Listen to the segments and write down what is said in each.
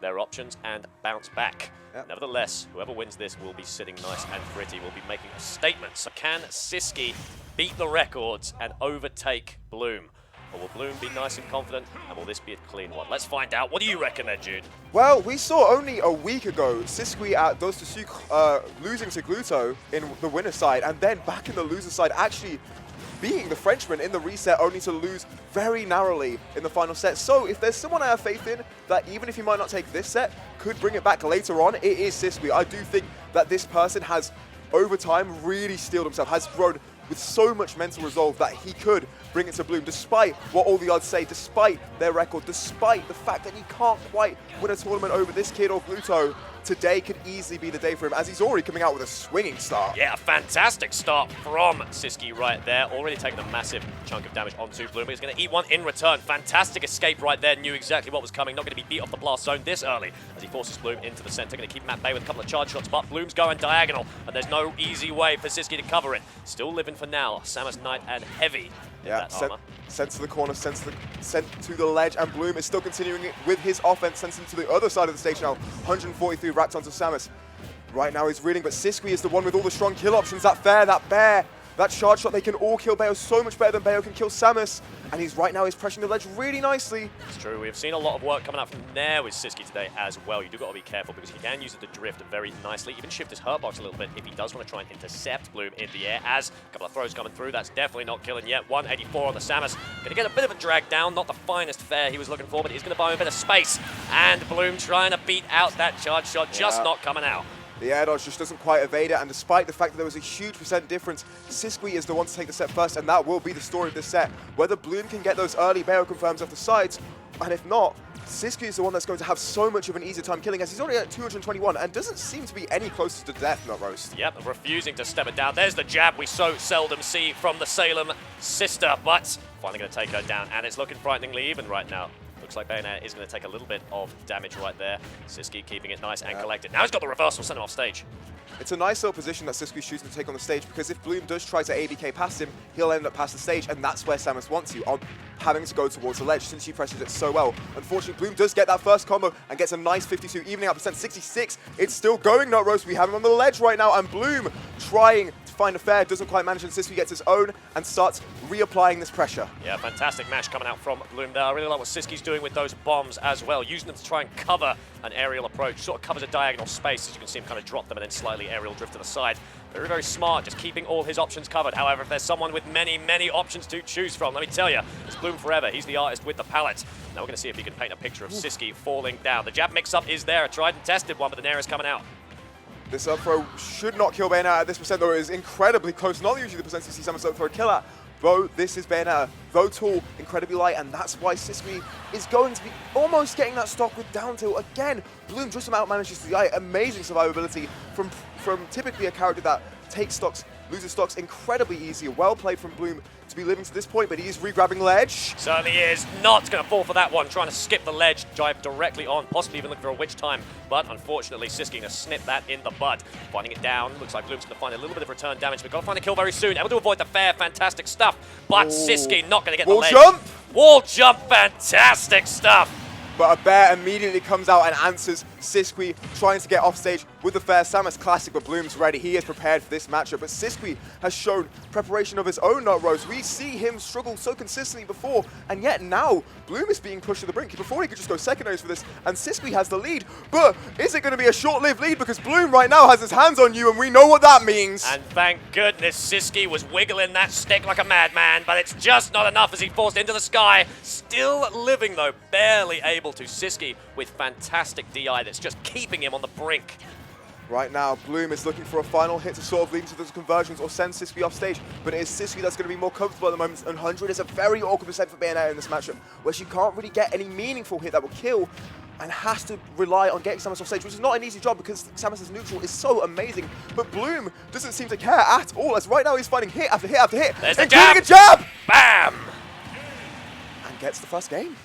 their options and bounce back. Yep. Nevertheless, whoever wins this will be sitting nice and pretty, will be making a statement. So can Sisqui beat the records and overtake Bloom? Or will Bloom be nice and confident, and will this be a clean one? Let's find out. What do you reckon there, Jude? Well, we saw only a week ago Sisqui at losing to Gluto in the winner's side, and then back in the loser's side, actually beating the Frenchman in the reset, only to lose very narrowly in the final set. So if there's someone I have faith in, that even if he might not take this set, could bring it back later on, it is Sisqui. I do think that this person has, over time, really steeled himself, has grown with so much mental resolve that he could bring it to Bloom, despite what all the odds say, despite their record, despite the fact that he can't quite win a tournament over this kid or Gluto. Today could easily be the day for him, as he's already coming out with a swinging start. Yeah, a fantastic start from Sisqui right there. Already taking a massive chunk of damage onto Bloom, but he's going to eat one in return. Fantastic escape right there. Knew exactly what was coming. Not going to be beat off the blast zone this early, as he forces Bloom into the center. Going to keep him at bay with a couple of charge shots, but Bloom's going diagonal, and there's no easy way for Sisqui to cover it. Still living for now. Samus Knight and Heavy in that armor. Sent to the corner, sent to the ledge, and Bloom is still continuing it with his offense, sent him to the other side of the stage now. 143 wrapped onto Samus. Right now he's reading, but Sisqui is the one with all the strong kill options. That fair, that bear, that charge shot, they can all kill Bayo so much better than Bayo can kill Samus. And he's pressuring the ledge really nicely. It's true, we've seen a lot of work coming out from there with Sisqui today as well. You do got to be careful because he can use it to drift very nicely, even shift his hurt box a little bit if he does want to try and intercept Bloom in the air. As a couple of throws coming through, that's definitely not killing yet. 184 on the Samus. Going to get a bit of a drag down, not the finest fare he was looking for, but he's going to buy him a bit of space. And Bloom trying to beat out that charge shot, just not coming out. The air dodge just doesn't quite evade it, and despite the fact that there was a huge percent difference, Sisqui is the one to take the set first, and that will be the story of this set. Whether Bloom can get those early Bayo confirms off the sides, and if not, Sisqui is the one that's going to have so much of an easier time killing, as he's already at 221 and doesn't seem to be any closer to death, not roast. Yep, refusing to step it down. There's the jab we so seldom see from the Salem sister, but finally going to take her down, and it's looking frighteningly even right now. Looks like Bayonet is going to take a little bit of damage right there. Sisqui keeping it nice and collected. Now he's got the reversal, send him off stage. It's a nice little position that Sisqui's choosing to take on the stage, because if Bloom does try to ADK past him, he'll end up past the stage, and that's where Samus wants you, on having to go towards the ledge, since she presses it so well. Unfortunately, Bloom does get that first combo and gets a nice 52, evening out percent 66. It's still going, not roast. We have him on the ledge right now, and Bloom trying to find a fair, doesn't quite manage, and Sisqui gets his own and starts reapplying this pressure. Yeah, fantastic mash coming out from Bloom there. I really like what Sisqui's doing with those bombs as well, using them to try and cover an aerial approach. Sort of covers a diagonal space, as you can see him kind of drop them and then slightly aerial drift to the side. Very, very smart, just keeping all his options covered. However, if there's someone with many, many options to choose from, let me tell you, it's Bloom4eva. He's the artist with the palette. Now we're going to see if he can paint a picture of Sisqui falling down. The jab mix-up is there, a tried and tested one, but the Nair is coming out. This up throw should not kill Bayonetta at this percent, though it is incredibly close. Not usually the percent you see Samus up throw kill at, though this is Bayonetta. Though tall, incredibly light, and that's why Sisqui is going to be almost getting that stock with down tilt again. Bloom just about manages to die. Amazing survivability from typically a character that takes stocks, loses stocks incredibly easy. Well played from Bloom to be living to this point, but he is re-grabbing ledge. Certainly is. Not going to fall for that one. Trying to skip the ledge, drive directly on, possibly even looking for a witch time. But unfortunately, Sisqui going to snip that in the bud. Finding it down. Looks like Bloom's going to find a little bit of return damage, but got to find the kill very soon. Able to avoid the fair, fantastic stuff. But Sisqui not going to get the ledge. Wall jump! Wall jump, fantastic stuff. But a bear immediately comes out and answers Sisqui, trying to get off stage with the fair. Samus classic, but Bloom's ready. He is prepared for this matchup, but Sisqui has shown preparation of his own, not Rose. We see him struggle so consistently before, and yet now Bloom is being pushed to the brink. Before he could just go secondaries for this, and Sisqui has the lead. But is it going to be a short-lived lead? Because Bloom right now has his hands on you, and we know what that means. And thank goodness Sisqui was wiggling that stick like a madman, but it's just not enough as he falls into the sky. Still living though, barely able to. Sisqui with fantastic DI that's just keeping him on the brink. Right now, Bloom is looking for a final hit to sort of lead into those conversions or send Sisqui off stage, but it is Sisqui that's going to be more comfortable at the moment, and 100 is a very awkward percent for Bayonetta in this matchup, where she can't really get any meaningful hit that will kill, and has to rely on getting Samus off stage, which is not an easy job because Samus's neutral is so amazing, but Bloom doesn't seem to care at all, as right now he's finding hit after hit after hit, including a jab! Bam! And gets the first game.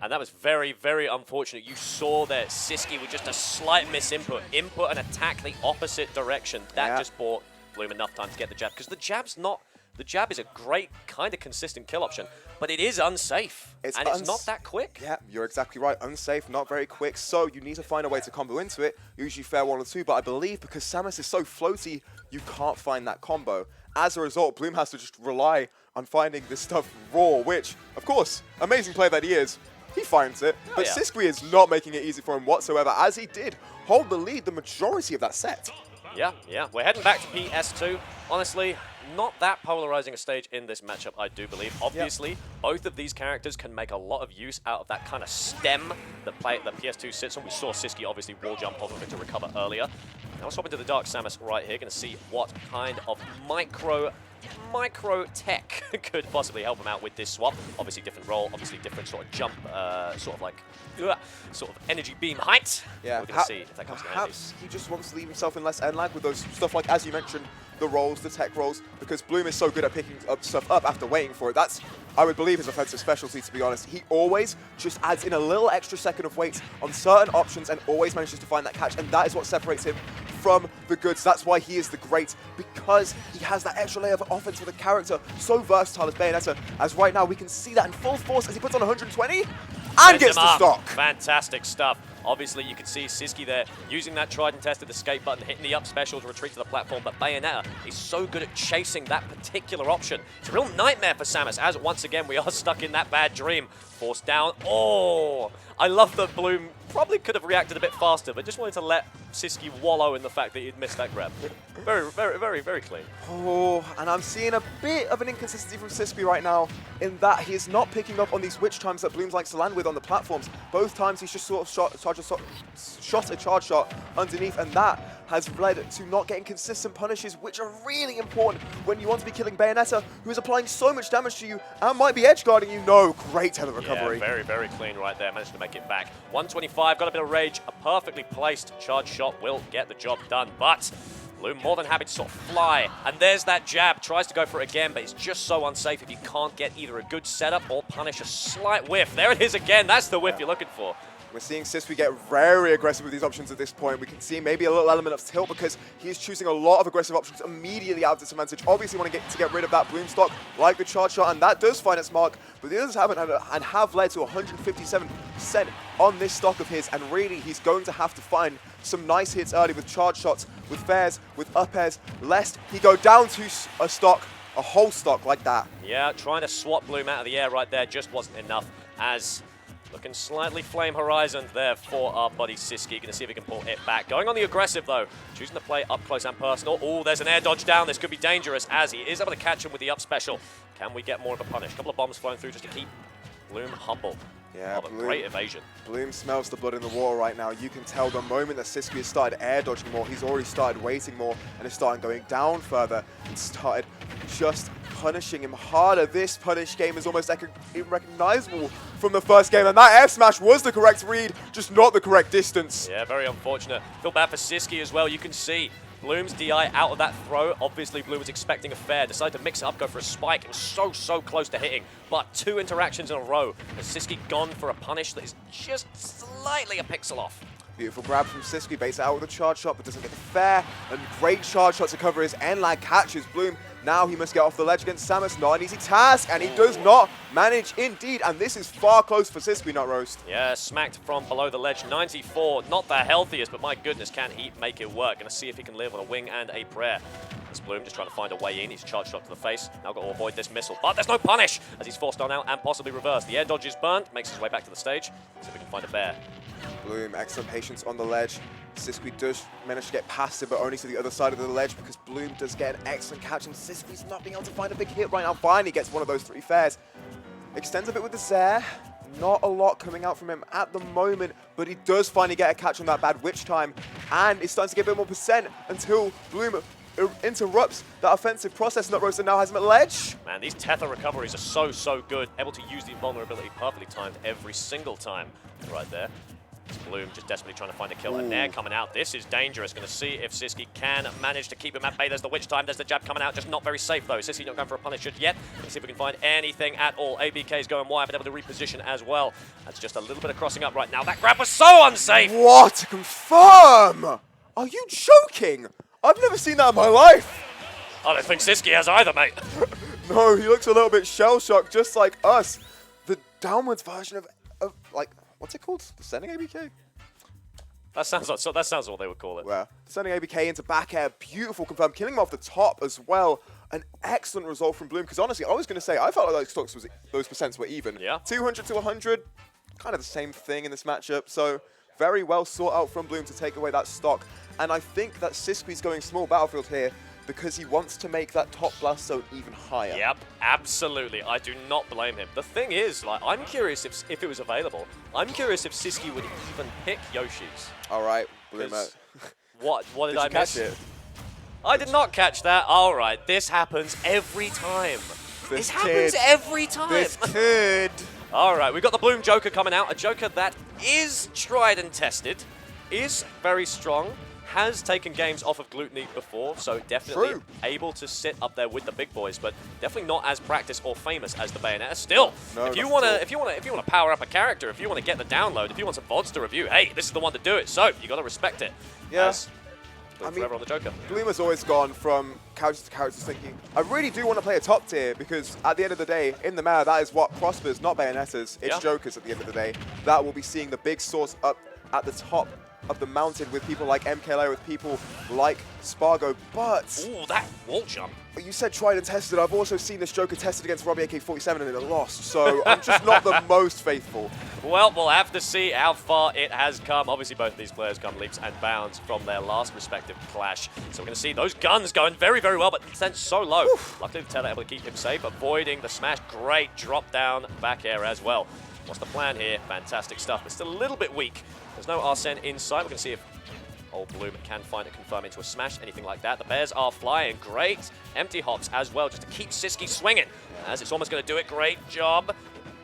And that was very, very unfortunate. You saw that Sisqui with just a slight misinput, input and attack the opposite direction. That just bought Bloom enough time to get the jab, because the jab's not the jab is a great, kind of consistent kill option, but it is unsafe. It's not that quick. Yeah, you're exactly right. Unsafe, not very quick. So you need to find a way to combo into it. Usually fair 1 or 2, but I believe because Samus is so floaty, you can't find that combo. As a result, Bloom has to just rely on finding this stuff raw, which, of course, amazing player that he is, he finds it. But Sisqui is not making it easy for him whatsoever, as he did hold the lead the majority of that set. Yeah. We're heading back to PS2. Honestly, not that polarizing a stage in this matchup, I do believe. Obviously, both of these characters can make a lot of use out of that kind of stem that PS2 sits on. We saw Sisqui obviously wall jump off of it to recover earlier. Now let's hop into the Dark Samus right here. Going to see what kind of micro tech could possibly help him out with this swap. Obviously different role, obviously different sort of jump, sort of energy beam height. Yeah, we're going to see if that comes in handy. Perhaps he just wants to leave himself in less end lag with those stuff like, as you mentioned, the rolls, the tech rolls, because Bloom is so good at picking up stuff up after waiting for it. That's, I would believe, his offensive specialty, to be honest. He always just adds in a little extra second of wait on certain options and always manages to find that catch, and that is what separates him from the goods. That's why he is the great, because he has that extra layer of offense with a character so versatile as Bayonetta, as right now we can see that in full force as he puts on 120 and gets the stock. Fantastic stuff. Obviously, you can see Sisqui there using that tried and tested escape button, hitting the up special to retreat to the platform, but Bayonetta is so good at chasing that particular option. It's a real nightmare for Samus, as once again we are stuck in that bad dream. Forced down. Oh, I love that Bloom probably could have reacted a bit faster, but just wanted to let Sisqui wallow in the fact that he'd missed that grab. Very clean. Oh, and I'm seeing a bit of an inconsistency from Sisqui right now in that he is not picking up on these witch times that Bloom likes to land with on the platforms. Both times he's just sort of shot a charge shot underneath, and that has led to not getting consistent punishes, which are really important when you want to be killing Bayonetta, who is applying so much damage to you and might be edge guarding you. No, great tether recovery. Yeah, very clean right there. Managed to make it back. 125, got a bit of rage. A perfectly placed charge shot will get the job done, but Bloom more than happy to sort of fly. And there's that jab. Tries to go for it again, but it's just so unsafe if you can't get either a good setup or punish a slight whiff. There it is again. That's the whiff you're looking for. We're seeing Sisqui get very aggressive with these options at this point. We can see maybe a little element of tilt because he's choosing a lot of aggressive options immediately out of disadvantage. Obviously want to get rid of that Bloom stock like the charge shot, and that does find its mark, but the others haven't and have led to 157% on this stock of his, and really he's going to have to find some nice hits early with charge shots, with fairs, with up airs, lest he go down to a stock, a whole stock like that. Yeah, trying to swap Bloom out of the air right there just wasn't enough, as looking slightly flame horizon there for our buddy Sisqui. Going to see if he can pull it back. Going on the aggressive though, choosing to play up close and personal. Oh, there's an air dodge down. This could be dangerous as he is able to catch him with the up special. Can we get more of a punish? A couple of bombs flowing through just to keep Bloom humble. Yeah, Bloom, great evasion. Bloom smells the blood in the water right now. You can tell the moment that Sisqui has started air dodging more, he's already started waiting more and is starting going down further and started just punishing him harder. This punish game is almost unrecognizable from the first game, and that F smash was the correct read, just not the correct distance. Yeah, very unfortunate. Feel bad for Sisqui as well. You can see Bloom's DI out of that throw. Obviously, Bloom was expecting a fair, decided to mix it up, go for a spike, and so close to hitting. But 2 interactions in a row. Has Sisqui gone for a punish that is just slightly a pixel off? Beautiful grab from Sisqui, baits it out with a charge shot, but doesn't get the fair. And great charge shot to cover his end lag, catches Bloom. Now he must get off the ledge against Samus. Not an easy task, and he does not manage indeed. And this is far close for Sisqui, Nut Roast. Yeah, smacked from below the ledge. 94, not the healthiest, but my goodness, can he make it work? Gonna see if he can live on a wing and a prayer. This Bloom just trying to find a way in. He's charge shot to the face. Now got to avoid this missile, but there's no punish as he's forced on out and possibly reversed. The air dodge is burnt, makes his way back to the stage. See if we can find a bear. Bloom, excellent patience on the ledge. Sisqui does manage to get past it, but only to the other side of the ledge because Bloom does get an excellent catch, and Sisqui's not being able to find a big hit right now. Finally gets one of those 3 fairs. Extends a bit with the Zair. Not a lot coming out from him at the moment, but he does finally get a catch on that bad witch time, and it's starting to get a bit more percent until Bloom interrupts that offensive process. Nut Roaster now has him at ledge. Man, these tether recoveries are so good. Able to use the invulnerability perfectly timed every single time. Right there. Bloom just desperately trying to find a kill, and they're coming out. This is dangerous. Going to see if Sisqui can manage to keep him at bay. There's the witch time. There's the jab coming out. Just not very safe, though. Sisqui not going for a punish just yet. Let's see if we can find anything at all. ABK is going wide, but able to reposition as well. That's just a little bit of crossing up right now. That grab was so unsafe. What? Confirm! Are you joking? I've never seen that in my life. I don't think Sisqui has either, mate. no, he looks a little bit shell-shocked, just like us. The downwards version of like, what's it called? Descending ABK? That sounds what they would call it. Yeah. Descending ABK into back air, beautiful confirm, killing him off the top as well. An excellent result from Bloom, because honestly, I was going to say, I felt like those percents were even. Yeah. 200 to 100, kind of the same thing in this matchup, so very well sought out from Bloom to take away that stock. And I think that Sisqui's going small battlefield here because he wants to make that top blast zone even higher. Yep, absolutely. I do not blame him. The thing is, like, I'm curious if it was available. I'm curious if Sisqui would even pick Yoshi's. All right, Bloom. What did I miss? Catch it? I did not catch that. All right, this happens every time. This happens every time. This kid. All right, we've got the Bloom Joker coming out. A Joker that is tried and tested, is very strong, has taken games off of Gluten before, so definitely able to sit up there with the big boys, but definitely not as practiced or famous as the Bayonetta. Still, no, if you want to power up a character, if you want to get the download, if you want some VODs to review, hey, this is the one to do it. So you got to respect it. Yes. Forever on the Joker. Bloom has always gone from character to character thinking, I really do want to play a top tier because at the end of the day, in the meta, that is what prospers, not Bayonettas. It's Jokers at the end of the day. That will be seeing the big source up at the top of the mountain with people like MKLA, with people like Spargo, but... Ooh, that wall jump. You said tried and tested. I've also seen this Joker tested against Robbie AK-47 and it lost, so I'm just not the most faithful. Well, we'll have to see how far it has come. Obviously, both of these players come leaps and bounds from their last respective clash. So we're going to see those guns going very, very well, but sent so low. Oof. Luckily, Taylor able to keep him safe, avoiding the smash. Great drop down back air as well. What's the plan here? Fantastic stuff, but still a little bit weak. There's no Arsene inside. We're going to see if old Bloom can find it, confirm into a smash, anything like that. The Bears are flying. Great empty hops as well, just to keep Sisqui swinging. As it's almost going to do it. Great job.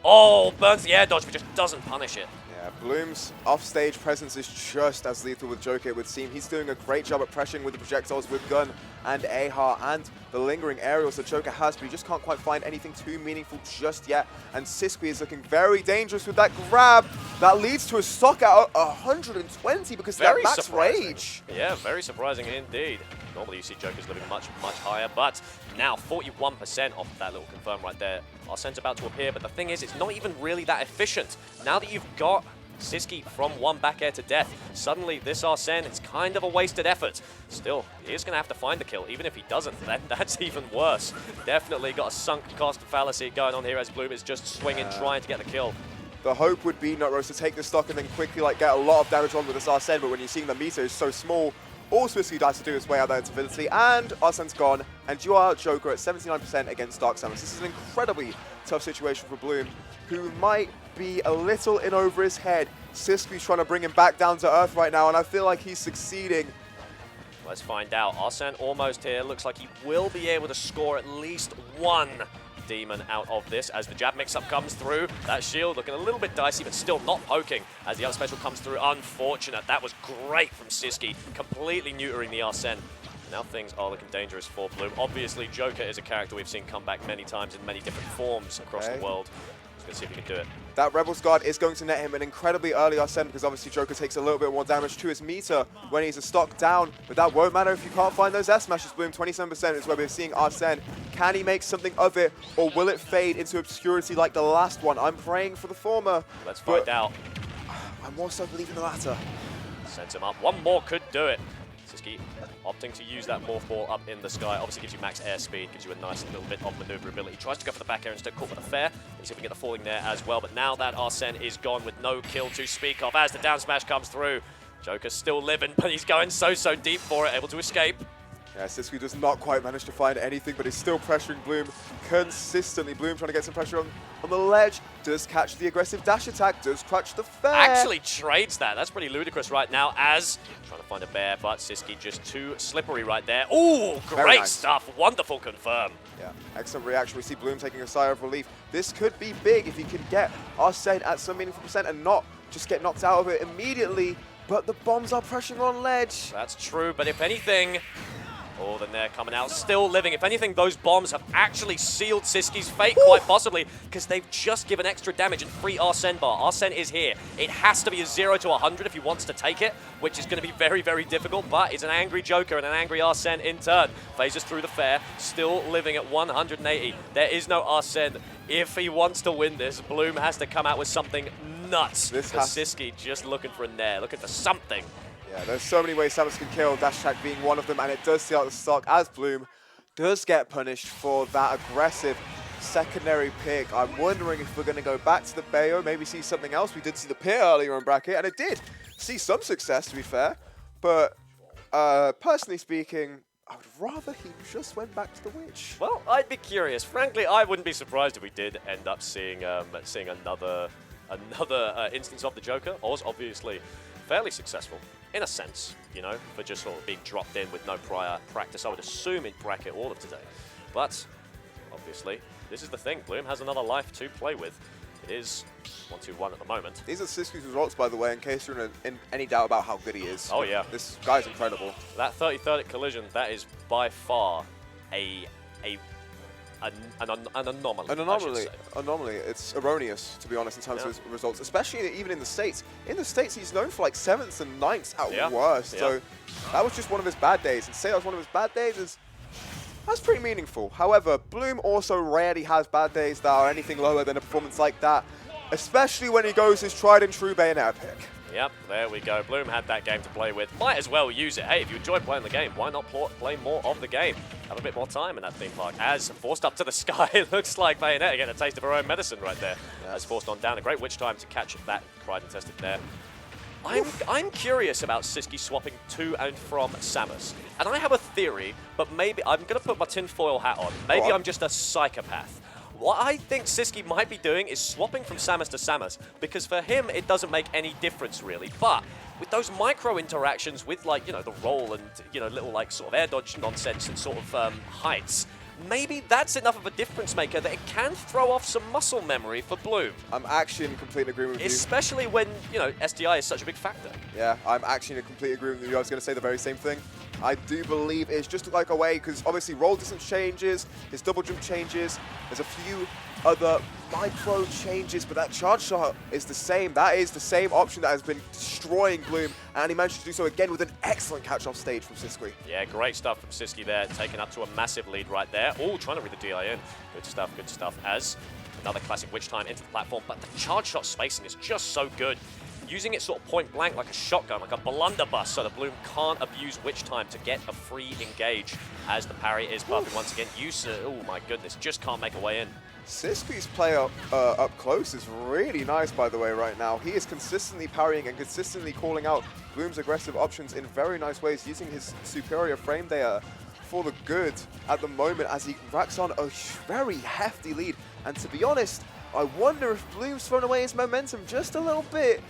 Oh, burns the air dodge, but just doesn't punish it. Yeah, Bloom's offstage presence is just as lethal with Joker, it would seem. He's doing a great job at pressuring with the projectiles with Gun and Ahar and the lingering aerials that Joker has, but he just can't quite find anything too meaningful just yet. And Sisqui is looking very dangerous with that grab. That leads to a stock out 120 because of that max rage. Yeah, very surprising indeed. Normally you see Jokers living much, much higher, but now 41% off that little confirm right there. Arsene's about to appear, but the thing is, it's not even really that efficient. Now that you've got Sisqui from one back air to death, suddenly this Arsene, it's kind of a wasted effort. Still, he is going to have to find the kill. Even if he doesn't, then that's even worse. Definitely got a sunk cost fallacy going on here as Bloom is just swinging, trying to get the kill. The hope would be Nutrose to take this stock and then quickly get a lot of damage on with this Arsene, but when you're seeing the meter is so small, all Sisqui does to do is way out that invincibility, and Arsene's gone, and you are Joker at 79% against Dark Samus. This is an incredibly tough situation for Bloom, who might be a little in over his head. Sisqui's trying to bring him back down to earth right now, and I feel like he's succeeding. Let's find out. Arsene almost here. Looks like he will be able to score at least one demon out of this as the jab mix-up comes through. That shield looking a little bit dicey, but still not poking as the other special comes through. Unfortunate. That was great from Sisqui, completely neutering the Arsene. Now things are looking dangerous for Bloom. Obviously, Joker is a character we've seen come back many times in many different forms across the world. Let's see if he can do it. That Rebel's Guard is going to net him an incredibly early Arsene because obviously Joker takes a little bit more damage to his meter when he's a stock down, but that won't matter if you can't find those S-Smashes. Bloom, 27% is where we're seeing Arsene. Can he make something of it, or will it fade into obscurity like the last one? I'm praying for the former. Let's find out. I more so believe in the latter. Sends him up. One more could do it. Sisqui opting to use that morph ball up in the sky. Obviously gives you max airspeed, gives you a nice little bit of maneuverability. Tries to go for the back air instead, caught with a fair. Let's see if we can get the falling there as well. But now that Arsene is gone with no kill to speak of as the down smash comes through. Joker's still living, but he's going so deep for it, able to escape. Yeah, Sisqui does not quite manage to find anything, but is still pressuring Bloom consistently. Bloom trying to get some pressure on the ledge, does catch the aggressive dash attack, does clutch the fair. Actually trades that. That's pretty ludicrous right now as trying to find a bear, but Sisqui just too slippery right there. Ooh, great stuff. Wonderful confirm. Yeah, excellent reaction. We see Bloom taking a sigh of relief. This could be big if he can get Arsene at some meaningful percent and not just get knocked out of it immediately. But the bombs are pressuring on ledge. That's true, but if anything, Oh, the Nair coming out, still living. If anything, those bombs have actually sealed Sisqi's fate, quite possibly, because they've just given extra damage and free Arsene bar. Arsene is here. It has to be a 0 to 100 if he wants to take it, which is going to be very, very difficult, but it's an angry Joker and an angry Arsene in turn. Phases through the fair, still living at 180. There is no Arsene. If he wants to win this, Bloom has to come out with something nuts. Sisqui just looking for a Nair, looking for something. Yeah, there's so many ways Samus can kill, dash attack being one of them, and it does seal out the stock as Bloom does get punished for that aggressive secondary pick. I'm wondering if we're going to go back to the Bayo, maybe see something else. We did see the pit earlier in bracket, and it did see some success, to be fair. But personally speaking, I would rather he just went back to the Witch. Well, I'd be curious. Frankly, I wouldn't be surprised if we did end up seeing another instance of the Joker. Oz, obviously, fairly successful, in a sense, you know, for just sort of being dropped in with no prior practice, I would assume, in bracket all of today. But, obviously, this is the thing. Bloom has another life to play with. It is 1-2-1 at the moment. These are Sisqui's results, by the way, in case you're in any doubt about how good he is. Oh, yeah. This guy's incredible. That 33rd at Collision, that is by far an anomaly. An anomaly. Anomaly. It's erroneous, to be honest, in terms of his results, especially even in the States. In the States, he's known for like 7th and 9th at worst. Yeah. So that was just one of his bad days. And say that was one of his bad days that's pretty meaningful. However, Bloom also rarely has bad days that are anything lower than a performance like that, especially when he goes his tried and true Bayonetta pick. Yep, there we go. Bloom had that game to play with. Might as well use it. Hey, if you enjoy playing the game, why not play more of the game? Have a bit more time in that theme park. As forced up to the sky, it looks like Bayonetta getting a taste of her own medicine right there. As forced on down. A great witch time to catch that tried and tested there. I'm curious about Sisqui swapping to and from Samus. And I have a theory, but maybe I'm going to put my tinfoil hat on. Maybe I'm just a psychopath. What I think Sisqui might be doing is swapping from Samus to Samus, because for him, it doesn't make any difference, really. But with those micro interactions with, like, you know, the roll and, you know, little, like, sort of air dodge nonsense and sort of heights, maybe that's enough of a difference maker that it can throw off some muscle memory for Bloom. I'm actually in complete agreement with you. Especially when, you know, SDI is such a big factor. Yeah, I'm actually in complete agreement with you. I was going to say the very same thing. I do believe it's just like a way, because obviously roll distance changes, his double jump changes, there's a few other micro changes, but that charge shot is the same. That is the same option that has been destroying Bloom, and he managed to do so again with an excellent catch-off stage from Sisqui. Yeah, great stuff from Sisqui there, taking up to a massive lead right there. Oh, trying to read the DI in. Good stuff, as another classic witch time into the platform, but the charge shot spacing is just so good. Using it sort of point blank like a shotgun, like a blunderbuss, so that Bloom can't abuse witch time to get a free engage, as the parry is perfect once again. Oh my goodness, just can't make a way in. Sisqui's play up close is really nice, by the way, right now. He is consistently parrying and consistently calling out Bloom's aggressive options in very nice ways, using his superior frame there for the good at the moment as he racks on a very hefty lead. And to be honest, I wonder if Bloom's thrown away his momentum just a little bit,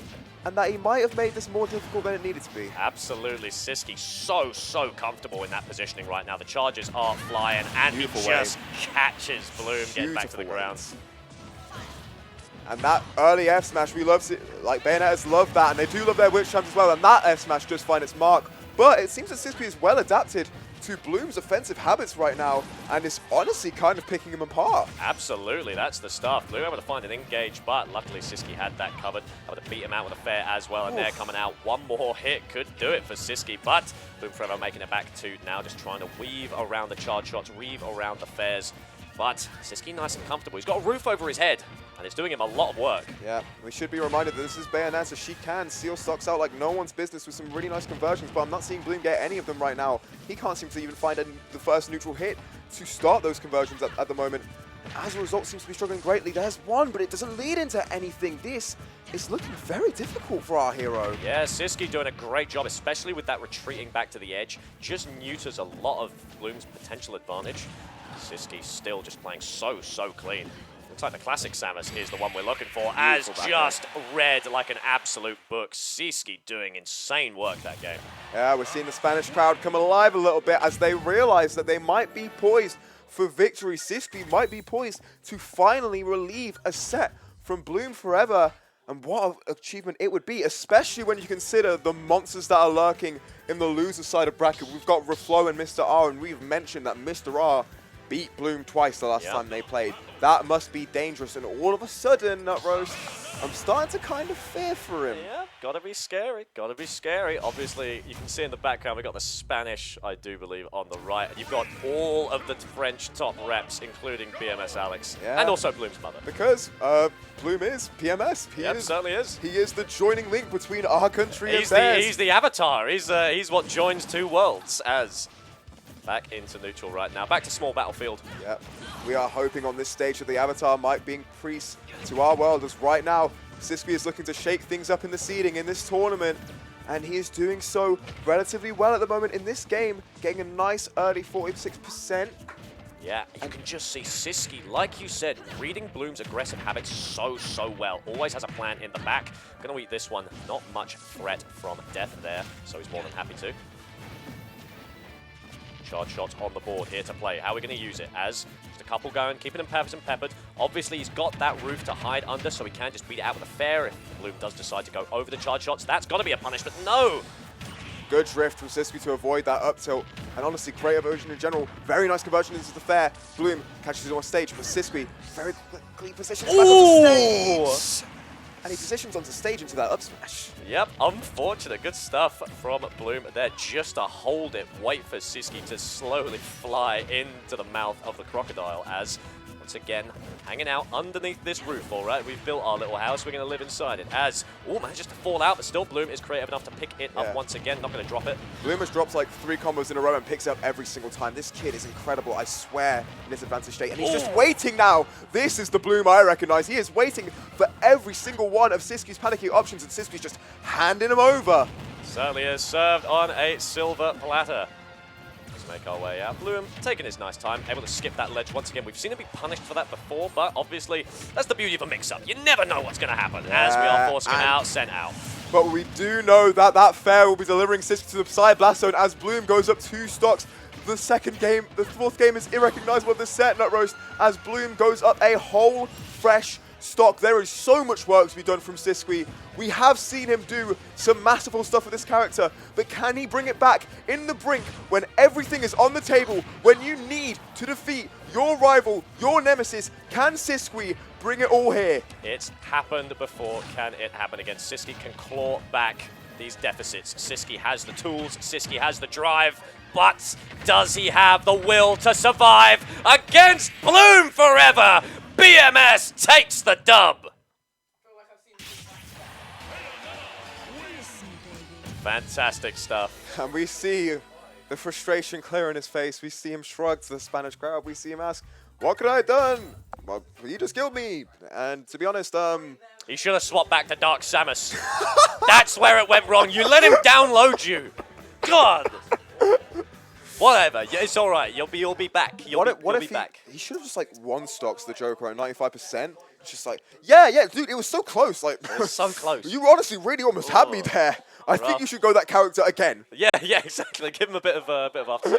and that he might have made this more difficult than it needed to be. Absolutely. Sisqui so comfortable in that positioning right now. The charges are flying, and he just catches Bloom getting back to the ground. And that early F smash, we love, like, Bayonettas love that, and they do love their witch times as well, and that F smash does find its mark. But it seems that Sisqui is well adapted to Bloom's offensive habits right now, and is honestly kind of picking him apart. Absolutely, that's the stuff. Bloom able to find an engage, but luckily Sisqui had that covered. Able to beat him out with a fair as well, and they're coming out. One more hit could do it for Sisqui, but Bloom4eva making it back to now just trying to weave around the charge shots, weave around the fairs. But Sisqui nice and comfortable. He's got a roof over his head, and it's doing him a lot of work. Yeah, we should be reminded that this is Bayonetta. She can seal stocks out like no one's business with some really nice conversions, but I'm not seeing Bloom get any of them right now. He can't seem to even find the first neutral hit to start those conversions at the moment. And as a result, seems to be struggling greatly. There's one, but it doesn't lead into anything. This is looking very difficult for our hero. Yeah, Sisqui doing a great job, especially with that retreating back to the edge. Just neuters a lot of Bloom's potential advantage. Sisqui still just playing so clean. Looks like the classic Samus is the one we're looking for, as just read like an absolute book. Sisqui doing insane work that game. Yeah, we're seeing the Spanish crowd come alive a little bit as they realize that they might be poised for victory. Sisqui might be poised to finally relieve a set from Bloom4eva. And what an achievement it would be, especially when you consider the monsters that are lurking in the loser side of bracket, we've got Reflow and Mr. R, and we've mentioned that Mr. R beat Bloom twice the last time they played. That must be dangerous, and all of a sudden, Nutroast, I'm starting to kind of fear for him. Yeah, gotta be scary, gotta be scary. Obviously, you can see in the background, we've got the Spanish, I do believe, on the right. And you've got all of the French top reps, including BMS Alex, and also Bloom's mother. Because Bloom is PMS. He certainly is. He is the joining link between our country and theirs. He's the avatar. He's what joins two worlds as... Back into neutral right now. Back to small battlefield. Yep. We are hoping on this stage that the Avatar might be increased to our world, as right now, Sisqui is looking to shake things up in the seeding in this tournament. And he is doing so relatively well at the moment in this game, getting a nice early 46%. Yeah, you can just see Sisqui, like you said, reading Bloom's aggressive habits so well. Always has a plan in the back. Gonna eat this one. Not much threat from death there, so he's more than happy to. Charge shots on the board here to play. How are we going to use it? As just a couple going, keeping him and peppered. Obviously, he's got that roof to hide under, so he can't just beat it out with a fair. If Bloom does decide to go over the charge shots, that's got to be a punishment. No! Good drift from Sisqui to avoid that up tilt. And honestly, great aversion in general. Very nice conversion into the fair. Bloom catches it on stage, but Sisqui very quickly positions back onto stage. And he positions onto stage into that up smash. Yep, unfortunate. Good stuff from Bloom there. Just to hold it, wait for Sisqui to slowly fly into the mouth of the crocodile as, once again, hanging out underneath this roof, all right? We've built our little house. We're going to live inside it as, manages to fall out, but still Bloom is creative enough to pick it up once again. Not going to drop it. Bloom has dropped like 3 combos in a row and picks it up every single time. This kid is incredible, I swear, in his advantage state. And he's just waiting now. This is the Bloom I recognize. He is waiting for every single one of Sisqui's panicky options, and Sisqui's just handing him over. Certainly is served on a silver platter. Make our way out. Bloom taking his nice time, able to skip that ledge once again. We've seen him be punished for that before, but obviously that's the beauty of a mix-up. You never know what's going to happen as we are forcing him out, sent out. But we do know that that fair will be delivering Sisqui to the side blast zone as Bloom goes up 2 stocks. The fourth game is irrecognizable of the set, Nutroast, as Bloom goes up a whole fresh stock. There is so much work to be done from Sisqui. We have seen him do some masterful stuff with this character, but can he bring it back in the brink when everything is on the table, when you need to defeat your rival, your nemesis? Can Sisqui bring it all here? It's happened before. Can it happen again? Sisqui can claw back these deficits. Sisqui has the tools. Sisqui has the drive. But does he have the will to survive against Bloom4eva? BMS takes the dub. Fantastic stuff. And we see the frustration clear in his face. We see him shrug to the Spanish crowd. We see him ask, what could I have done? Well, you just killed me. And to be honest, he should have swapped back to Dark Samus. That's where it went wrong. You let him download you. God. Whatever. Yeah, it's all right. You'll be back. You'll be back. He should have just like one stocks the Joker at 95%. It's just like, yeah, dude, it was so close. Like, it was so close. You honestly really almost had me there. I think you should go that character again. Yeah, exactly. Give him a bit of afterset.